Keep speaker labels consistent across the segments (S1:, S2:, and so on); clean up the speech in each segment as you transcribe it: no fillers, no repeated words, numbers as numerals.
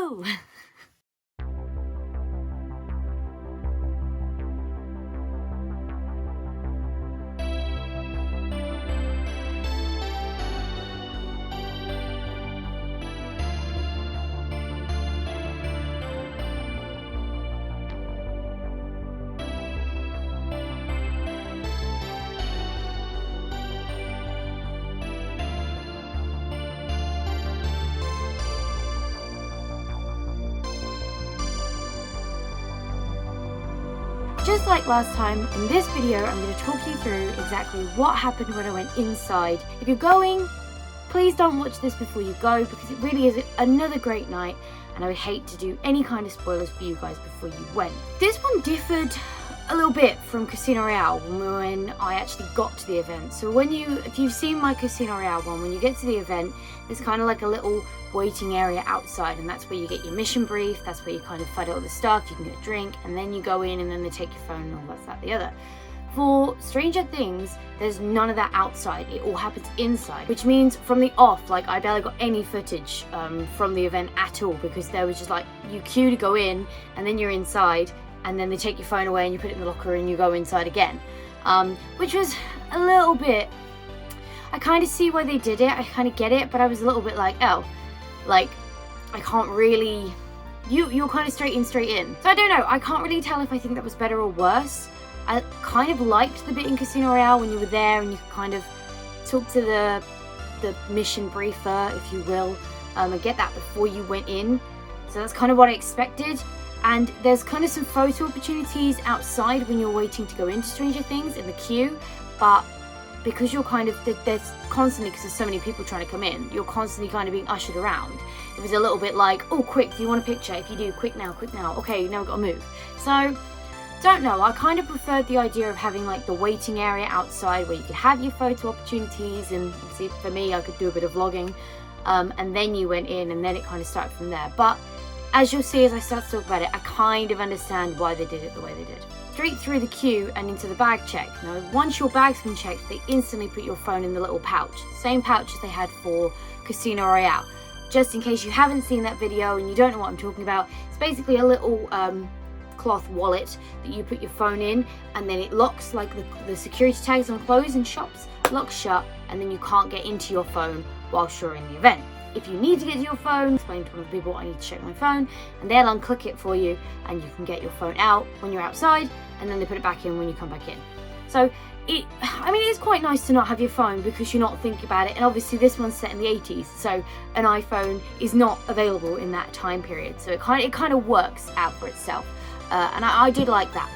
S1: Woo! Just like last time, in this video I'm going to talk you through exactly what happened when I went inside. If you're going, please don't watch this before you go, because it really is another great night and I would hate to do any kind of spoilers for you guys before you went. This one differed a little bit from Casino Royale when I actually got to the event. So if you've seen my Casino Royale one, when you get to the event, there's kind of like a little waiting area outside, and that's where you get your mission brief, that's where you kind of find out all the stuff, you can get a drink, and then you go in and then they take your phone and all that, the other. For Stranger Things, there's none of that outside, it all happens inside, which means from the off, like I barely got any footage from the event at all, because there was just like, you queue to go in, and then you're inside, and then they take your phone away and you put it in the locker and you go inside again, which was a little bit, I kind of see why they did it, I kind of get it, but I was a little bit like, oh, like, I can't really, you're kind of straight in. So I don't know, I can't really tell if I think that was better or worse. I kind of liked the bit in Casino Royale when you were there and you could kind of talk to the mission briefer, if you will, and get that before you went in. So that's kind of what I expected. And there's kind of some photo opportunities outside when you're waiting to go into Stranger Things in the queue, but because you're kind of, there's constantly, because there's so many people trying to come in, you're constantly kind of being ushered around. It was a little bit like, oh, quick, do you want a picture? If you do, quick now, okay, now we've got to move. So, don't know, I kind of preferred the idea of having like the waiting area outside where you could have your photo opportunities, and obviously for me, I could do a bit of vlogging, and then you went in and then it kind of started from there. But as you'll see as I start to talk about it, I kind of understand why they did it the way they did. Straight through the queue and into the bag check. Now, once your bag's been checked, they instantly put your phone in the little pouch. Same pouch as they had for Casino Royale. Just in case you haven't seen that video and you don't know what I'm talking about, it's basically a little cloth wallet that you put your phone in, and then it locks, like the security tags on clothes in shops, locks shut, and then you can't get into your phone whilst you're in the event. If you need to get to your phone, explain to one of the people, I need to check my phone, and they'll unclick it for you, and you can get your phone out when you're outside, and then they put it back in when you come back in. So it is quite nice to not have your phone, because you're not thinking about it, and obviously this one's set in the 80s, so an iPhone is not available in that time period, so it kind of works out for itself, and I did like that.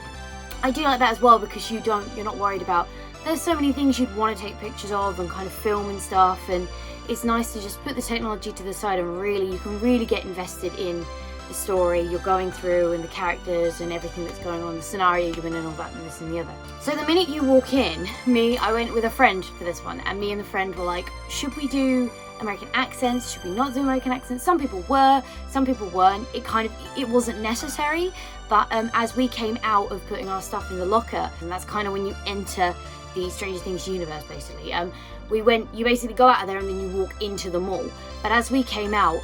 S1: I do like that as well, because you're not worried about, there's so many things you'd want to take pictures of and kind of film and stuff, and it's nice to just put the technology to the side and you can really get invested in the story you're going through and the characters and everything that's going on, the scenario you're in and all that and this and the other. So the minute you walk in, I went with a friend for this one, and me and the friend were like, should we do American accents? Should we not do American accents? Some people were, some people weren't. It wasn't necessary, but as we came out of putting our stuff in the locker, and that's kind of when you enter the Stranger Things universe, basically. You basically go out of there and then you walk into the mall. But as we came out,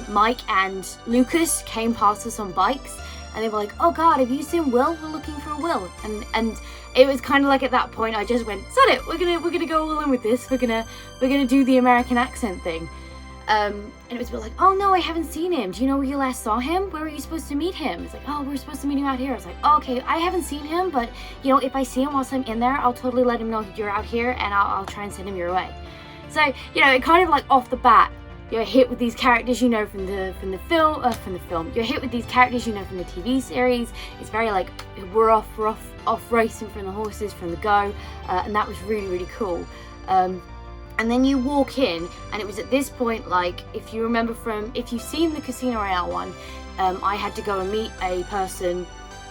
S1: Mike and Lucas came past us on bikes, and they were like, oh God, have you seen Will? We're looking for a Will. And it was kind of like, at that point, I just went, sod it, we're gonna go all in with this. We're gonna do the American accent thing. And it was a bit like, oh no, I haven't seen him. Do you know where you last saw him? Where were you supposed to meet him? It's like, oh, we're supposed to meet him out here. I was like, oh, okay, I haven't seen him, but you know, if I see him whilst I'm in there, I'll totally let him know you're out here, and I'll try and send him your way. So, you know, it kind of like off the bat, you're hit with these characters you know from the film. You're hit with these characters you know from the TV series. It's very like, we're off racing from the horses from the go, and that was really, really cool. And then you walk in, and it was at this point, like, if you've seen the Casino Royale one, I had to go and meet a person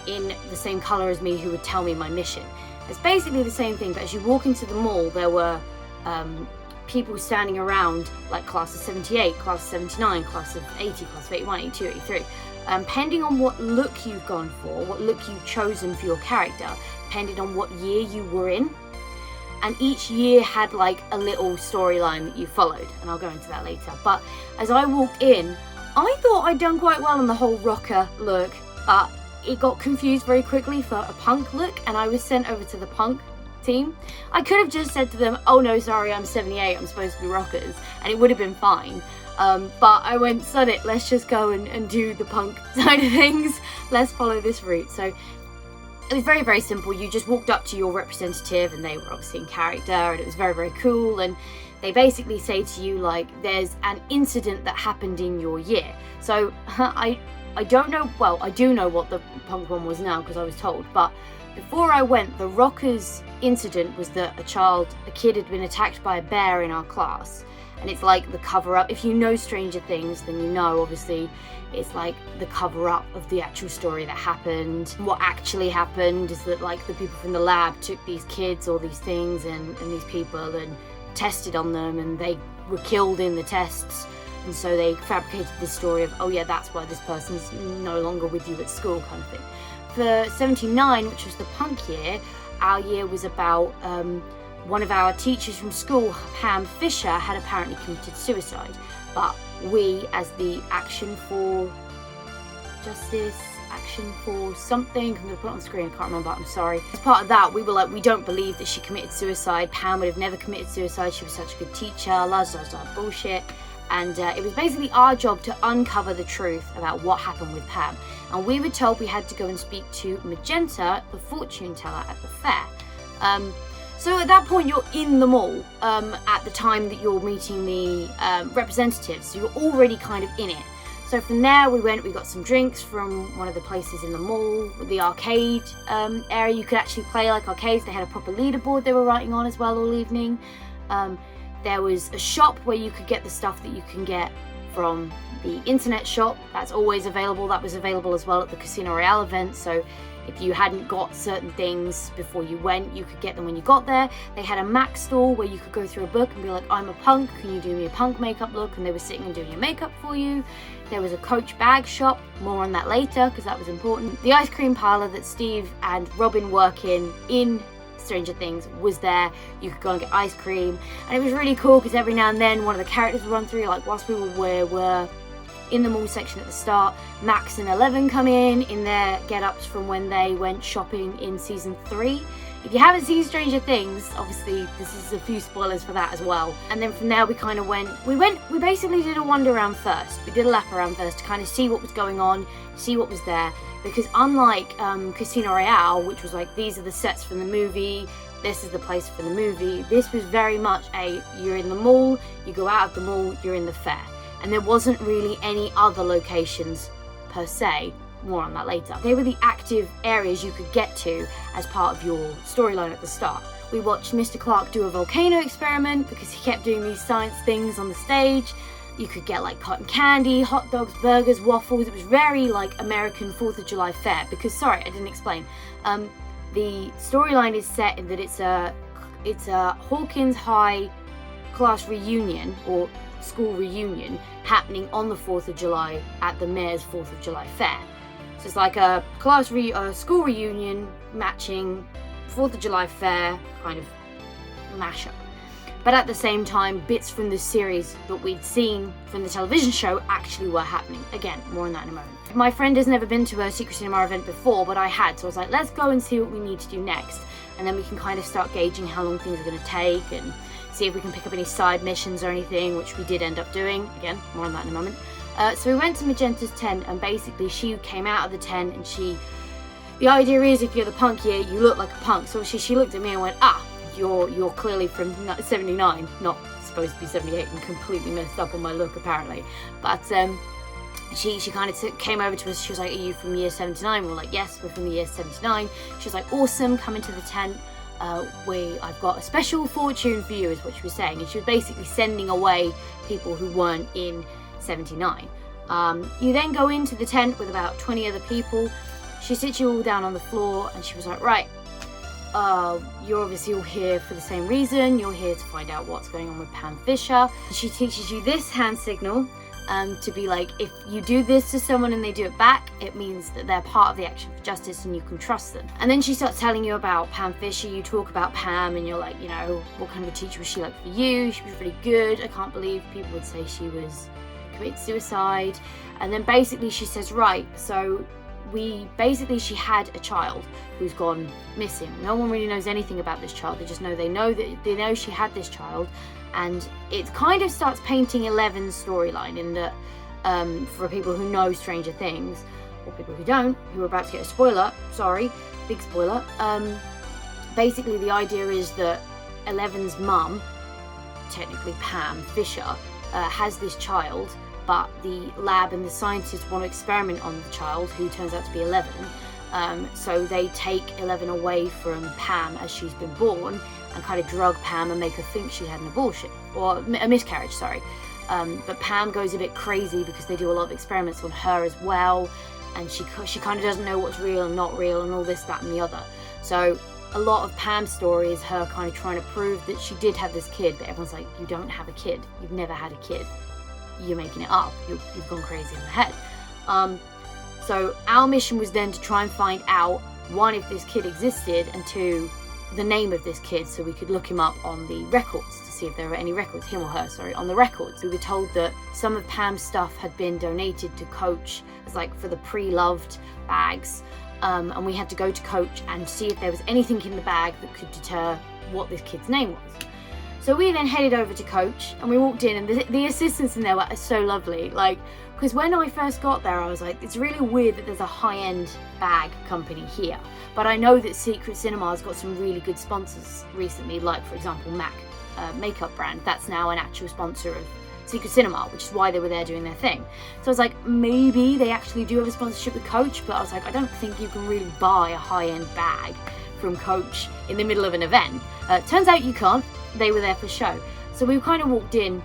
S1: in the same colour as me who would tell me my mission. It's basically the same thing, but as you walk into the mall, there were people standing around, like class of 78, class of 79, class of 80, class of 81, 82, 83. Depending on what look you've gone for, what look you've chosen for your character, depending on what year you were in. And each year had like a little storyline that you followed, and I'll go into that later. But as I walked in, I thought I'd done quite well on the whole rocker look, but it got confused very quickly for a punk look, and I was sent over to the punk team. I could have just said to them, oh no, sorry, I'm 78, I'm supposed to be rockers, and it would have been fine. But I went, sod it, let's just go and do the punk side of things. Let's follow this route. So it was very, very simple. You just walked up to your representative, and they were obviously in character, and it was very, very cool. And they basically say to you, like, there's an incident that happened in your year. So I don't know, well, I do know what the punk one was now because I was told, but before I went, the rockers incident was that a kid had been attacked by a bear in our class. And it's like the cover-up. If you know Stranger Things, then you know, obviously, it's like the cover-up of the actual story that happened. What actually happened is that, like, the people from the lab took these kids or these things and these people and tested on them, and they were killed in the tests. And so they fabricated this story of, oh yeah, that's why this person's no longer with you at school, kind of thing. For 79, which was the punk year, our year was about one of our teachers from school, Pam Fisher, had apparently committed suicide. But we, as the Action for Justice, Action for something, I'm going to put it on screen, I can't remember, I'm sorry. As part of that, we were like, we don't believe that she committed suicide. Pam would have never committed suicide. She was such a good teacher, bullshit. And it was basically our job to uncover the truth about what happened with Pam. And we were told we had to go and speak to Magenta, the fortune teller at the fair. So at that point, you're in the mall at the time that you're meeting the representatives. So you're already kind of in it. So from there, we got some drinks from one of the places in the mall, the arcade area. You could actually play like arcades. They had a proper leaderboard they were writing on as well all evening. There was a shop where you could get the stuff that you can get from the internet shop. That's always available. That was available as well at the Casino Royale event. So if you hadn't got certain things before you went, you could get them when you got there. They had a Mac store where you could go through a book and be like, I'm a punk, can you do me a punk makeup look? And they were sitting and doing your makeup for you. There was a Coach bag shop, more on that later because that was important. The ice cream parlor that Steve and Robin work in Stranger Things was there. You could go and get ice cream, and it was really cool because every now and then one of the characters would run through, like whilst we were in the mall section at the start, Max and Eleven come in their get-ups from when they went shopping in season 3. If you haven't seen Stranger Things, obviously this is a few spoilers for that as well. And then from there we kind of we basically did a wander around first. We did a lap around first to kind of see what was going on, see what was there. Because unlike Casino Royale, which was like, these are the sets from the movie, this is the place for the movie, this was very much you're in the mall, you go out of the mall, you're in the fair. And there wasn't really any other locations per se. More on that later. They were the active areas you could get to as part of your storyline at the start. We watched Mr. Clark do a volcano experiment because he kept doing these science things on the stage. You could get like cotton candy, hot dogs, burgers, waffles. It was very like American 4th of July fair because, sorry, I didn't explain. The storyline is set in that it's a Hawkins High class reunion or school reunion happening on the 4th of July at the Mayor's 4th of July fair. So it's like a school reunion matching 4th of July fair kind of mashup. But at the same time, bits from the series that we'd seen from the television show actually were happening. Again, more on that in a moment. My friend has never been to a Secret Cinema event before, but I had. So I was like, let's go and see what we need to do next. And then we can kind of start gauging how long things are going to take and see if we can pick up any side missions or anything, which we did end up doing. Again, more on that in a moment. So we went to Magenta's tent, and basically she came out of the tent, and the idea is if you're the punk year, you look like a punk. So she looked at me and went, you're clearly from 79, not supposed to be 78, and completely messed up on my look apparently. But she kind of came over to us. She was like, are you from year 79? We were like, yes, we're from the year 79. She was like, awesome, come into the tent. I've got a special fortune for you, is what she was saying. And she was basically sending away people who weren't in 79. You then go into the tent with about 20 other people. She sits you all down on the floor, and she was like, right, you're obviously all here for the same reason. You're here to find out what's going on with Pam Fisher. She teaches you this hand signal to be like, if you do this to someone and they do it back, it means that they're part of the Action for Justice and you can trust them. And then she starts telling you about Pam Fisher. You talk about Pam and you're like, what kind of a teacher was she like for you? She was really good. I can't believe people would say she was commit suicide. And then basically she says, right, so she had a child who's gone missing. No one really knows anything about this child. They know she had this child, and it kind of starts painting Eleven's storyline in that, for people who know Stranger Things, or people who don't, who are about to get a spoiler, sorry, big spoiler, basically the idea is that Eleven's mum, technically Pam Fisher, has this child, but the lab and the scientists want to experiment on the child, who turns out to be 11. So they take 11 away from Pam as she's been born, and kind of drug Pam and make her think she had an abortion, or a miscarriage, sorry. But Pam goes a bit crazy because they do a lot of experiments on her as well, and she kind of doesn't know what's real and not real and all this, that and the other. So a lot of Pam's story is her kind of trying to prove that she did have this kid, but everyone's like, you don't have a kid. You've never had a kid. You're making it up. You've gone crazy in the head. So our mission was then to try and find out, one, if this kid existed, and two, the name of this kid, so we could look him up on the records to see if there were any records, him or her, sorry, on the records. We were told that some of Pam's stuff had been donated to Coach as like for the pre-loved bags, and we had to go to Coach and see if there was anything in the bag that could deter what this kid's name was. So we then headed over to Coach, and we walked in, and the assistants in there were so lovely. Like, because when I first got there, I was like, it's really weird that there's a high-end bag company here. But I know that Secret Cinema has got some really good sponsors recently, like, for example, MAC makeup brand. That's now an actual sponsor of Secret Cinema, which is why they were there doing their thing. So I was like, maybe they actually do have a sponsorship with Coach, but I was like, I don't think you can really buy a high-end bag from Coach in the middle of an event. Turns out you can't. They were there for show. So we kind of walked in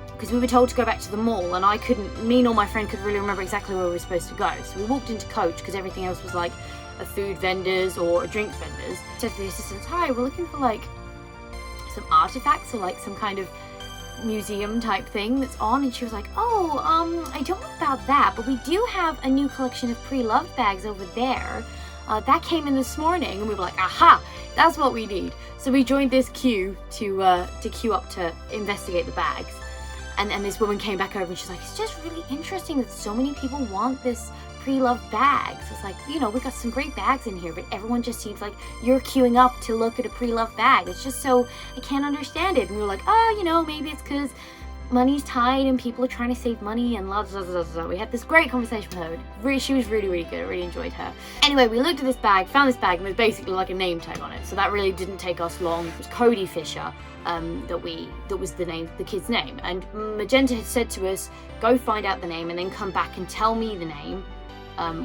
S1: because we were told to go back to the mall, and me nor my friend could really remember exactly where we were supposed to go. So we walked into Coach because everything else was like a food vendors or a drinks vendors. I said to the assistants, hi, we're looking for like some artifacts or like some kind of museum type thing that's on. And she was like, I don't know about that, but we do have a new collection of pre-loved bags over there. That came in this morning. And we were like, aha, that's what we need. So we joined this queue to queue up to investigate the bags. And this woman came back over and she's like, it's just really interesting that so many people want this pre-loved bags. It's like, we got some great bags in here, but everyone just seems like you're queuing up to look at a pre-loved bag. It's just so, I can't understand it. And we were like, maybe it's because money's tight and people are trying to save money and blah, blah, blah, blah. We had this great conversation with her. She was really, really good. I really enjoyed her. Anyway, we looked at this bag, found this bag, and there's basically like a name tag on it. So that really didn't take us long. It was Cody Fisher, that was the kid's name. And Magenta had said to us, go find out the name and then come back and tell me the name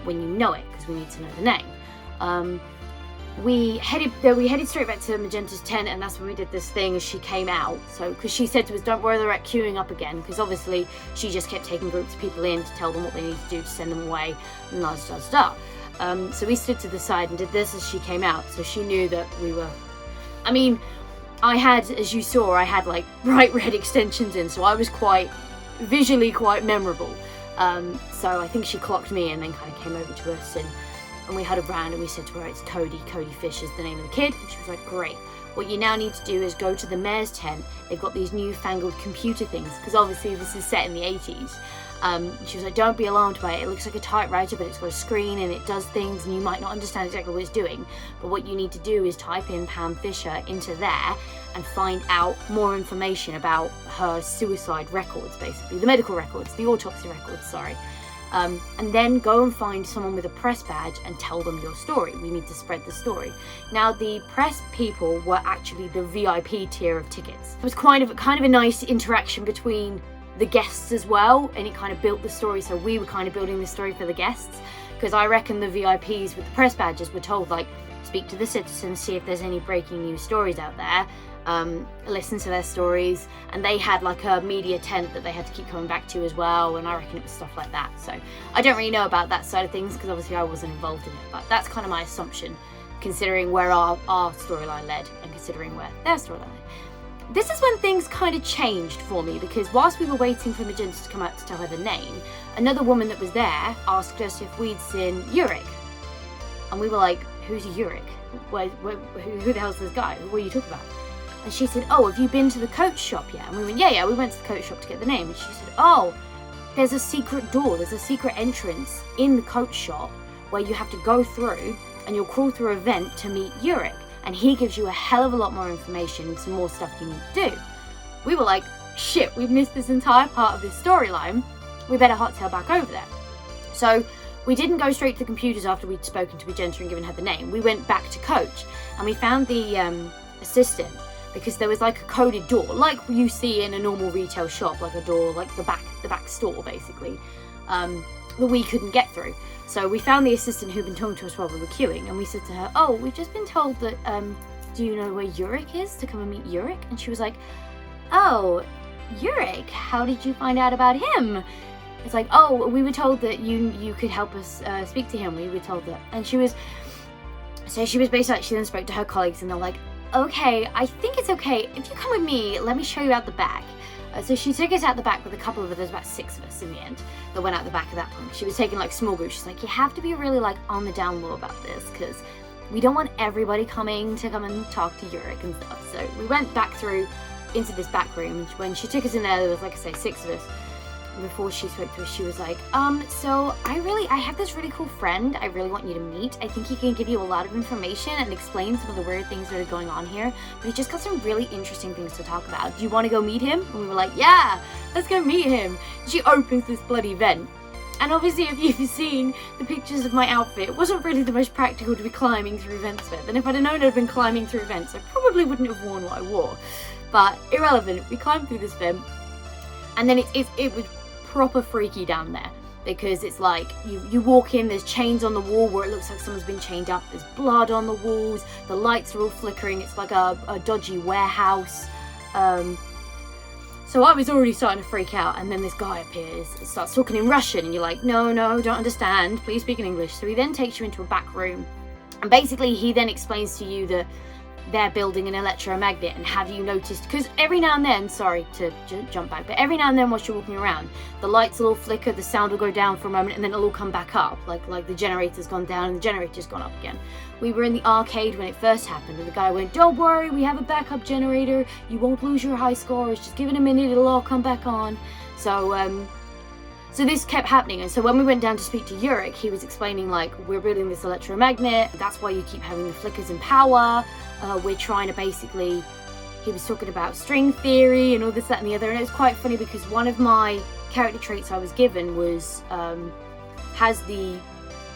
S1: when you know it, because we need to know the name. We headed straight back to Magenta's tent, and that's when we did this thing as she came out. So, because she said to us, don't worry, they're at queuing up again, because obviously she just kept taking groups of people in to tell them what they needed to do to send them away, and so we stood to the side and did this as she came out. So she knew that we were, as you saw, I had like bright red extensions in, so I was visually quite memorable. So I think she clocked me and then kind of came over to us, and we had a brand, and we said to her, it's Cody Fisher's the name of the kid. And she was like, great. What you now need to do is go to the mayor's tent. They've got these newfangled computer things, because obviously this is set in the 80s. She was like, don't be alarmed by it. It looks like a typewriter, but it's got a screen and it does things, and you might not understand exactly what it's doing. But what you need to do is type in Pam Fisher into there and find out more information about her suicide records, basically. The medical records, the autopsy records, sorry. And then go and find someone with a press badge and tell them your story. We need to spread the story. Now, the press people were actually the VIP tier of tickets. It was kind of a nice interaction between the guests as well, and it kind of built the story. So we were kind of building the story for the guests, because I reckon the VIPs with the press badges were told, like, speak to the citizens, see if there's any breaking news stories out there. Listen to their stories, and they had like a media tent that they had to keep coming back to as well, and I reckon it was stuff like that. So I don't really know about that side of things, because obviously I wasn't involved in it, but that's kind of my assumption, considering where our storyline led and considering where their storyline led. This is when things kind of changed for me, because whilst we were waiting for Magenta to come out to tell her the name, another woman that was there asked us if we'd seen Uric, and we were like, who's Uric? Who the hell's this guy? What are you talking about? And she said, have you been to the Coach shop yet? And we went, yeah, we went to the Coach shop to get the name. And she said, there's a secret door, there's a secret entrance in the coat shop where you have to go through, and you'll crawl through a vent to meet Yurik, and he gives you a hell of a lot more information and some more stuff you need to do. We were like, shit, we've missed this entire part of this storyline. We better hot tail back over there. So we didn't go straight to the computers after we'd spoken to Magenta and given her the name. We went back to Coach, and we found the assistant, because there was like a coded door, like you see in a normal retail shop, like a door, like the back store basically, that we couldn't get through. So we found the assistant who'd been talking to us while we were queuing, and we said to her, oh, we've just been told that, do you know where Yurik is, to come and meet Yurik? And she was like, oh, Yurik, how did you find out about him? It's like, oh, we were told that you could help us speak to him. We were told that. And she was basically like, she then spoke to her colleagues, and they're like, okay, I think it's okay. If you come with me, let me show you out the back. So she took us out the back with a couple of us. There's about 6 of us in the end that went out the back at that point. She was taking like small groups. She's like, you have to be really like on the down low about this, because we don't want everybody coming to come and talk to Yurik and stuff. So we went back through into this back room. When she took us in there was, like I say, 6 of us. Before she spoke to us, she was like, so I have this really cool friend I really want you to meet. I think he can give you a lot of information and explain some of the weird things that are going on here, but he's just got some really interesting things to talk about. Do you want to go meet him? And we were like, yeah, let's go meet him. She opens this bloody vent. And obviously, if you've seen the pictures of my outfit, it wasn't really the most practical to be climbing through vents with. And if I'd have known I'd been climbing through vents, I probably wouldn't have worn what I wore. But irrelevant, we climbed through this vent, and then it was proper freaky down there, because it's like you walk in, there's chains on the wall where it looks like someone's been chained up, there's blood on the walls, the lights are all flickering, it's like a dodgy warehouse. So I was already starting to freak out, and then this guy appears, starts talking in Russian, and you're like, no, don't understand, please speak in English. So he then takes you into a back room, and basically he then explains to you that they're building an electromagnet, and have you noticed, because every now and then, sorry to jump back, but every now and then whilst you're walking around, the lights will all flicker, the sound will go down for a moment, and then it'll all come back up, like the generator's gone down and the generator's gone up again. We were in the arcade when it first happened, and the guy went, don't worry, we have a backup generator, you won't lose your high scores, just give it a minute, it'll all come back on. So this kept happening, and so when we went down to speak to Yurik, he was explaining, like, we're building this electromagnet, that's why you keep having the flickers in power, we're trying to basically, he was talking about string theory and all this, that and the other, and it was quite funny because one of my character traits I was given was, has the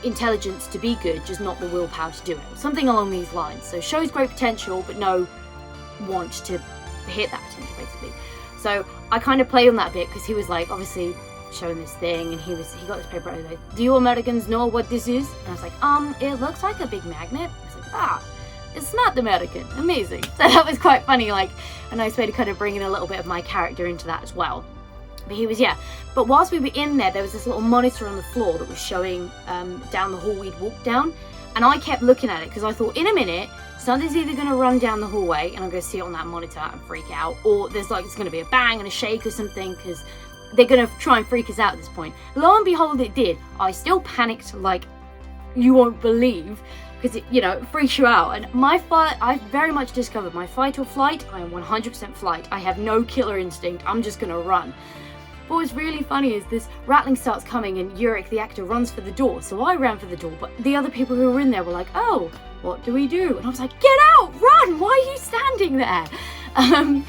S1: intelligence to be good, just not the willpower to do it, or something along these lines. So shows great potential, but no want to hit that potential, basically. So I kind of played on that bit, because he was like, obviously, showing this thing, and he got this paper out, and like, do you Americans know what this is? And I was like, it looks like a big magnet. I was like, it's not American. Amazing. So that was quite funny, like a nice way to kind of bring in a little bit of my character into that as well. But he was, yeah. But whilst we were in there was this little monitor on the floor that was showing down the hall we'd walked down, and I kept looking at it because I thought, in a minute, something's either going to run down the hallway and I'm going to see it on that monitor and freak out, or there's going to be a bang and a shake or something, because they're going to try and freak us out at this point. Lo and behold, it did. I still panicked like you won't believe, because it freaks you out. And I've very much discovered my fight or flight. I am 100% flight. I have no killer instinct. I'm just going to run. But what's really funny is this rattling starts coming, and Yurik, the actor, runs for the door. So I ran for the door, but the other people who were in there were like, oh, what do we do? And I was like, get out, run, why are you standing there?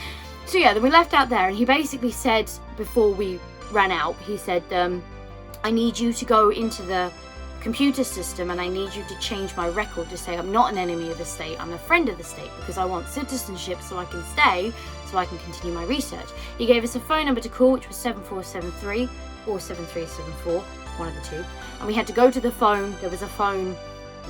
S1: So yeah, then we left out there, and he basically said, before we ran out, he said, I need you to go into the computer system, and I need you to change my record to say I'm not an enemy of the state, I'm a friend of the state, because I want citizenship so I can stay, so I can continue my research. He gave us a phone number to call, which was 7473 or 7374, one of the two, and we had to go to the phone. There was a phone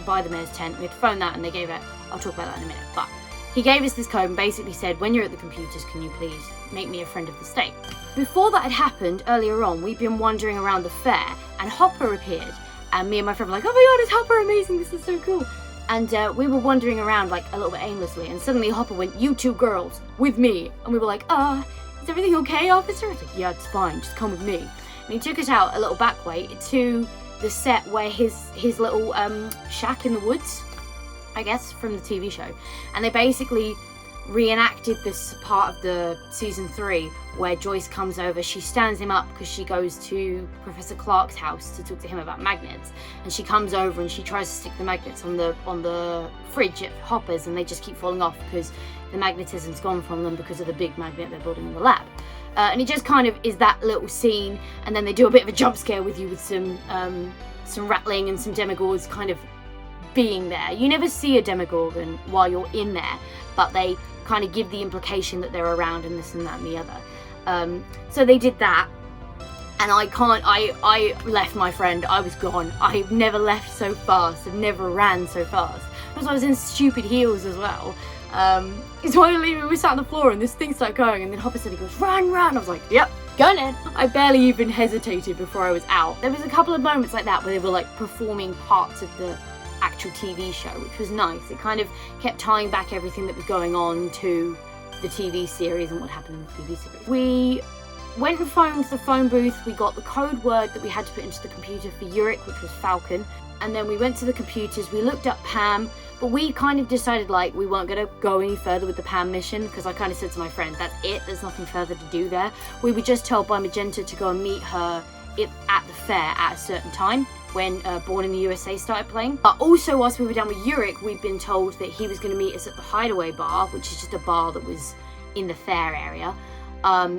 S1: by the mayor's tent, we had to phone that, and they gave it, I'll talk about that in a minute, but he gave us this code and basically said, when you're at the computers, can you please make me a friend of the state? Before that had happened, earlier on, we'd been wandering around the fair, and Hopper appeared, and me and my friend were like, oh my god, it's Hopper, amazing, this is so cool. And we were wandering around like a little bit aimlessly, and suddenly Hopper went, you two girls, with me. And we were like, is everything okay, officer? It's like, yeah, it's fine, just come with me. And he took us out a little back way to the set where his little shack in the woods, I guess, from the TV show. And they basically reenacted this part of the season 3 where Joyce comes over. She stands him up because she goes to Professor Clark's house to talk to him about magnets, and she comes over and she tries to stick the magnets on the fridge at Hopper's, and they just keep falling off because the magnetism's gone from them because of the big magnet they're building in the lab. And it just kind of is that little scene, and then they do a bit of a jump scare with you with some rattling and some demogorgons kind of being there. You never see a demogorgon while you're in there, but they kind of give the implication that they're around and this and that and the other. So they did that, and I left my friend. I was gone. I've never left so fast. I've never ran so fast. Because I was in stupid heels as well. So we were sat on the floor and this thing started going, and then Hopper said, he goes, run, run. I was like, yep, going in. I barely even hesitated before I was out. There was a couple of moments like that where they were like performing parts of the actual TV show, which was nice. It kind of kept tying back everything that was going on to the TV series and what happened in the TV series. We went and phoned the phone booth. We got the code word that we had to put into the computer for Uric, which was Falcon. And then we went to the computers, we looked up Pam, but we kind of decided like we weren't going to go any further with the Pam mission, because I kind of said to my friend, that's it, there's nothing further to do there. We were just told by Magenta to go and meet her at the fair at a certain time when Born in the USA started playing. But also whilst we were down with Uric, we'd been told that he was going to meet us at the Hideaway Bar, which is just a bar that was in the fair area.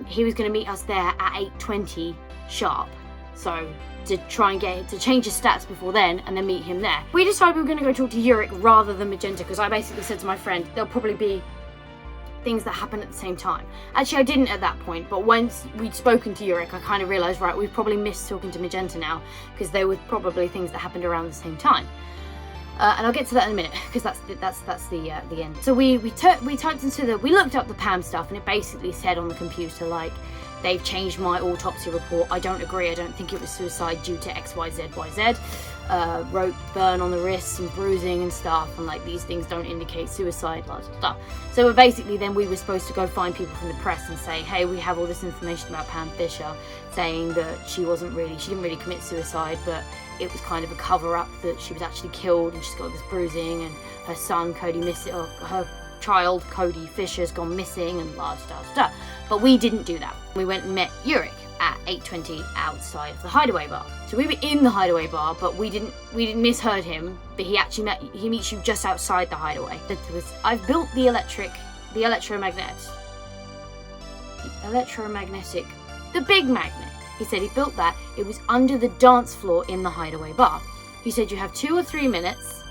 S1: He was going to meet us there at 8:20 sharp. So to try and get to change his stats before then and then meet him there. We decided we were going to go talk to Uric rather than Magenta, because I basically said to my friend, there'll probably be things that happen at the same time. Actually, I didn't at that point, but once we'd spoken to Uric, I kind of realised, right, we've probably missed talking to Magenta now, because there were probably things that happened around the same time. And I'll get to that in a minute, because that's the end. So we typed into we looked up the Pam stuff, and it basically said on the computer, like, they've changed my autopsy report. I don't agree. I don't think it was suicide due to XYZYZ. Rope burn on the wrists and bruising and stuff, and like these things don't indicate suicide, lots of stuff. So basically then we were supposed to go find people from the press and say, hey, we have all this information about Pam Fisher, saying that she didn't really commit suicide, but it was kind of a cover-up, that she was actually killed and she's got this bruising, and her son Cody her child Cody Fisher's gone missing, and blah blah blah. But we didn't do that. We went and met Uric at 8:20 outside of the Hideaway Bar. So we were in the Hideaway Bar, but we didn't misheard him. But he meets you just outside the Hideaway. I've built the big magnet. He said he built that. It was under the dance floor in the Hideaway Bar. He said, you have 2 or 3 minutes.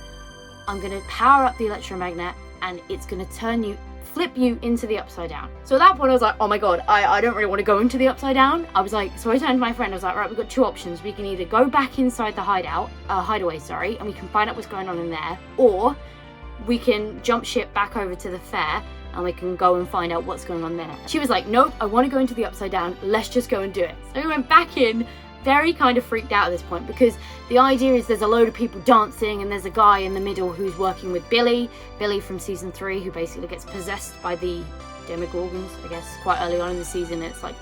S1: I'm going to power up the electromagnet, and it's going to flip you into the upside down. So at that point I was like, oh my god, I don't really want to go into the upside down. I was like, so I turned to my friend, I was like, right, we've got 2 options. We can either go back inside the hideaway, and we can find out what's going on in there, or we can jump ship back over to the fair and we can go and find out what's going on there. She was like, nope, I want to go into the upside down, let's just go and do it. So we went back in, very kind of freaked out at this point, because the idea is there's a load of people dancing, and there's a guy in the middle who's working with Billy from season 3, who basically gets possessed by the Demogorgons, I guess, quite early on in the season. It's like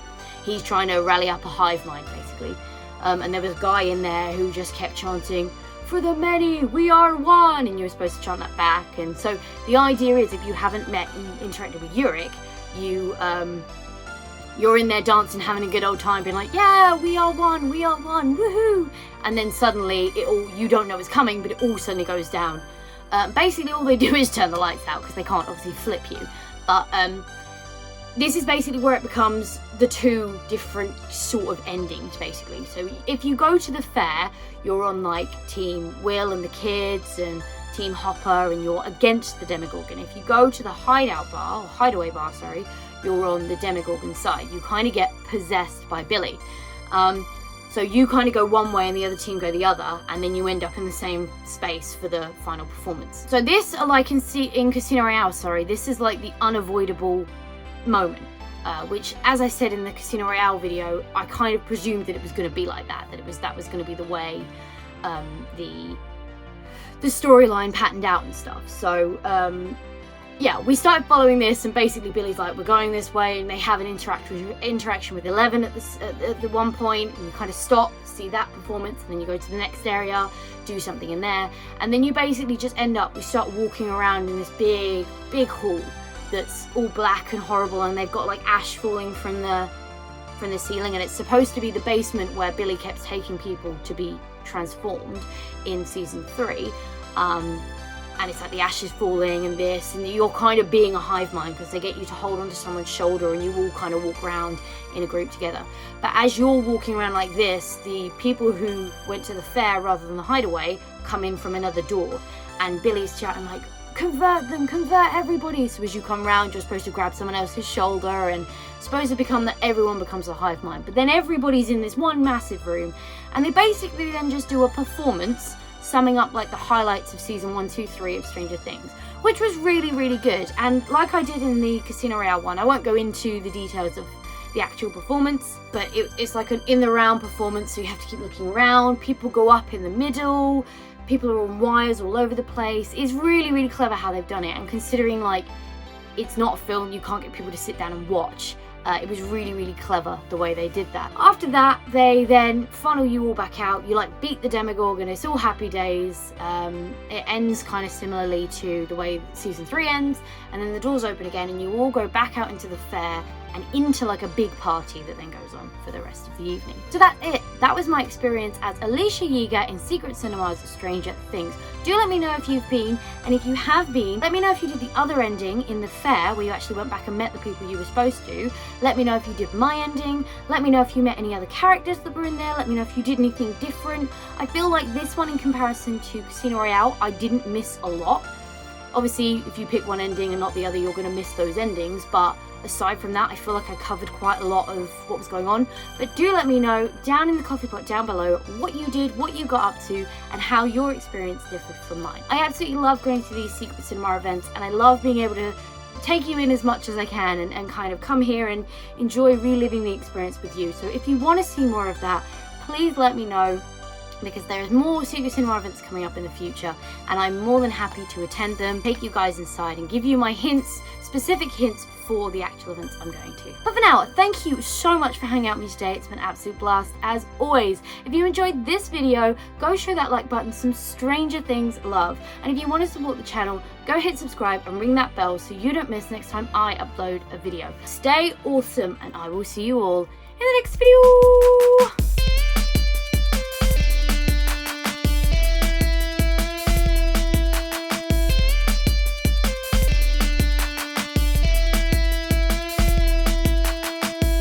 S1: he's trying to rally up a hive mind, basically. And there was a guy in there who just kept chanting, for the many, we are one, and you were supposed to chant that back. And so the idea is, if you haven't met and interacted with Uric, you're in there dancing, having a good old time, being like, yeah, we are one, woohoo! And then suddenly, you don't know it's coming, but it all suddenly goes down. Basically, all they do is turn the lights out, because they can't obviously flip you. But this is basically where it becomes the 2 different sort of endings, basically. So if you go to the fair, you're on like Team Will and the kids, and Team Hopper, and you're against the Demogorgon. If you go to the Hideaway Bar, you're on the Demogorgon side. You kind of get possessed by Billy. So you kind of go one way and the other team go the other, and then you end up in the same space for the final performance. So this, like in Casino Royale, this is like the unavoidable moment, which, as I said in the Casino Royale video, I kind of presumed that it was going to be like that was going to be the way the storyline patterned out and stuff. So yeah, we started following this, and basically Billy's like, we're going this way, and they have an interaction with 11 at the one point, and you kind of stop, see that performance, and then you go to the next area, do something in there, and then you basically just we start walking around in this big hall, that's all black and horrible, and they've got like ash falling from the ceiling, and it's supposed to be the basement where Billy kept taking people to be transformed in season 3. And it's like the ash is falling and this, and you're kind of being a hive mind because they get you to hold onto someone's shoulder and you all kind of walk around in a group together. But as you're walking around like this, the people who went to the fair rather than the hideaway come in from another door, and Billy's shouting like, convert them, convert everybody. So as you come around, you're supposed to grab someone else's shoulder, and it's supposed to become that everyone becomes a hive mind. But then everybody's in this one massive room, and they basically then just do a performance summing up like the highlights of season 1, 2, 3 of Stranger Things, which was really, really good. And like I did in the Casino Royale one, I won't go into the details of the actual performance, but it's like an in the round performance, so you have to keep looking around. People go up in the middle, people are on wires all over the place. It's really, really clever how they've done it, and considering like it's not a film, you can't get people to sit down and watch. It was really, really clever the way they did that. After that, they then funnel you all back out. You like beat the Demogorgon. It's all happy days. It ends kind of similarly to the way season 3 ends, and then the doors open again and you all go back out into the fair and into like a big party that then goes on for the rest of the evening. So that's it. That was my experience as Alessia Yeager in Secret Cinema's Stranger Things. Do let me know if you've been, and if you have been, let me know if you did the other ending in the fair where you actually went back and met the people you were supposed to. Let me know if you did my ending. Let me know if you met any other characters that were in there. Let me know if you did anything different. I feel like this one, in comparison to Casino Royale, I didn't miss a lot. Obviously, if you pick one ending and not the other, you're going to miss those endings, but aside from that, I feel like I covered quite a lot of what was going on. But do let me know down in the coffee pot down below what you did, what you got up to, and how your experience differed from mine. I absolutely love going to these Secret Cinema events, and I love being able to take you in as much as I can and kind of come here and enjoy reliving the experience with you. So if you want to see more of that, please let me know, because there is more Secret Cinema events coming up in the future, and I'm more than happy to attend them, take you guys inside and give you my hints, specific hints for the actual events I'm going to. But for now, thank you so much for hanging out with me today. It's been an absolute blast as always. If you enjoyed this video, go show that like button some Stranger Things love. And if you want to support the channel, go hit subscribe and ring that bell so you don't miss next time I upload a video. Stay awesome, and I will see you all in the next video.